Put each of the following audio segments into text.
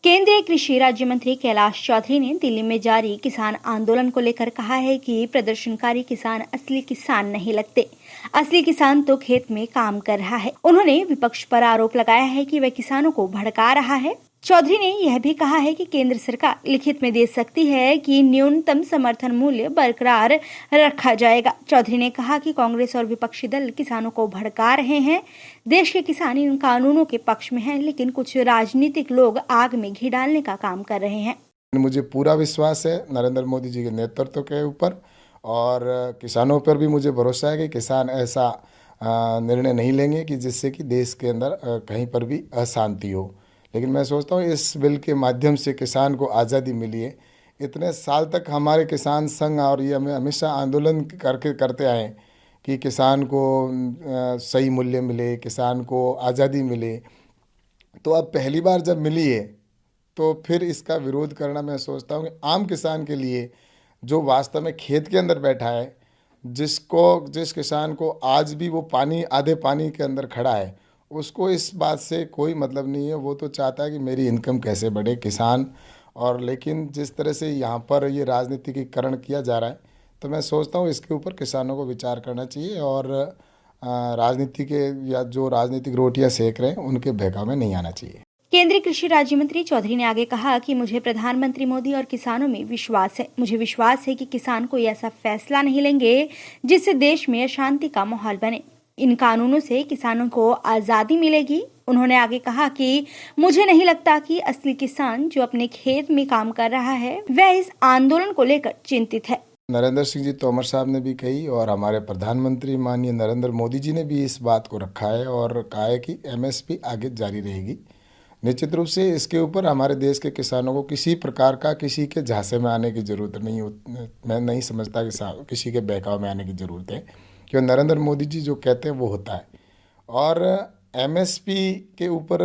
केंद्रीय कृषि राज्य मंत्री कैलाश चौधरी ने दिल्ली में जारी किसान आंदोलन को लेकर कहा है कि प्रदर्शनकारी किसान असली किसान नहीं लगते। असली किसान तो खेत में काम कर रहा है। उन्होंने विपक्ष पर आरोप लगाया है कि वह किसानों को भड़का रहा है। चौधरी ने यह भी कहा है कि केंद्र सरकार लिखित में दे सकती है कि न्यूनतम समर्थन मूल्य बरकरार रखा जाएगा। चौधरी ने कहा कि कांग्रेस और विपक्षी दल किसानों को भड़का रहे हैं। देश के किसान इन कानूनों के पक्ष में हैं, लेकिन कुछ राजनीतिक लोग आग में घी डालने का काम कर रहे हैं। मुझे पूरा विश्वास है नरेंद्र मोदी जी के नेतृत्व के ऊपर, और किसानों पर भी मुझे भरोसा है कि किसान ऐसा निर्णय नहीं लेंगे कि जिससे कि देश के अंदर कहीं पर भी अशांति हो। लेकिन मैं सोचता हूँ इस बिल के माध्यम से किसान को आज़ादी मिली है। इतने साल तक हमारे किसान संघ और ये हमें हमेशा आंदोलन करते आए कि किसान को सही मूल्य मिले, किसान को आज़ादी मिले। तो अब पहली बार जब मिली है तो फिर इसका विरोध करना, मैं सोचता हूँ कि आम किसान के लिए जो वास्तव में खेत के अंदर बैठा है, जिस किसान को आज भी वो आधे पानी के अंदर खड़ा है, उसको इस बात से कोई मतलब नहीं है। वो तो चाहता है कि मेरी इनकम कैसे बढ़े, किसान। और लेकिन जिस तरह से यहाँ पर ये राजनीतिकीकरण किया जा रहा है, तो मैं सोचता हूँ इसके ऊपर किसानों को विचार करना चाहिए और राजनीति के या जो राजनीतिक रोटियाँ सेक रहे हैं उनके बहकावे में नहीं आना चाहिए। केंद्रीय कृषि राज्य मंत्री चौधरी ने आगे कहा कि मुझे प्रधानमंत्री मोदी और किसानों में विश्वास है। मुझे विश्वास है कि किसान कोई ऐसा फैसला नहीं लेंगे जिससे देश में अशांति का माहौल बने। इन कानूनों से किसानों को आजादी मिलेगी। उन्होंने आगे कहा कि मुझे नहीं लगता कि असली किसान जो अपने खेत में काम कर रहा है वह इस आंदोलन को लेकर चिंतित है। नरेंद्र सिंह जी तोमर साहब ने भी कही और हमारे प्रधानमंत्री माननीय नरेंद्र मोदी जी ने भी इस बात को रखा है और कहा है कि एमएसपी आगे जारी रहेगी। निश्चित रूप से इसके ऊपर हमारे देश के किसानों को किसी प्रकार का किसी के झांसे में आने की ज़रूरत नहीं हो। मैं नहीं समझता कि किसी के बहकाव में आने की ज़रूरत है, क्योंकि नरेंद्र मोदी जी जो कहते हैं वो होता है। और एमएसपी के ऊपर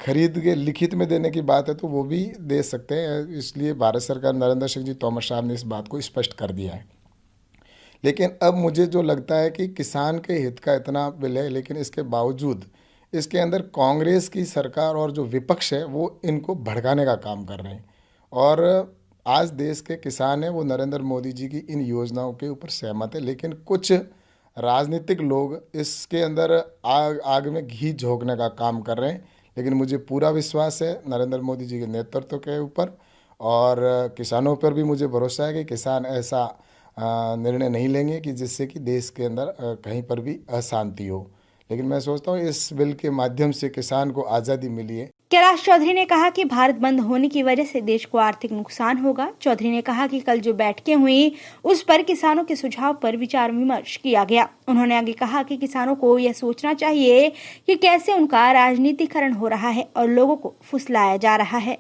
खरीद के लिखित में देने की बात है तो वो भी दे सकते हैं। इसलिए भारत सरकार, नरेंद्र सिंह जी तोमर साहब ने इस बात को स्पष्ट कर दिया है। लेकिन अब मुझे जो लगता है कि किसान के हित का इतना बिल है, लेकिन इसके बावजूद इसके अंदर कांग्रेस की सरकार और जो विपक्ष है वो इनको भड़काने का काम कर रहे हैं। और आज देश के किसान हैं वो नरेंद्र मोदी जी की इन योजनाओं के ऊपर सहमत है, लेकिन कुछ राजनीतिक लोग इसके अंदर आग में घी झोंकने का काम कर रहे हैं। लेकिन मुझे पूरा विश्वास है नरेंद्र मोदी जी के नेतृत्व के ऊपर, और किसानों पर भी मुझे भरोसा है कि किसान ऐसा निर्णय नहीं लेंगे कि जिससे कि देश के अंदर कहीं पर भी अशांति हो। लेकिन मैं सोचता हूँ इस बिल के माध्यम से किसान को आज़ादी मिली है। कैलाश चौधरी ने कहा कि भारत बंद होने की वजह से देश को आर्थिक नुकसान होगा। चौधरी ने कहा कि कल जो बैठकें हुई उस पर किसानों के सुझाव पर विचार विमर्श किया गया। उन्होंने आगे कहा कि किसानों को यह सोचना चाहिए कि कैसे उनका राजनीतिकरण हो रहा है और लोगों को फुसलाया जा रहा है।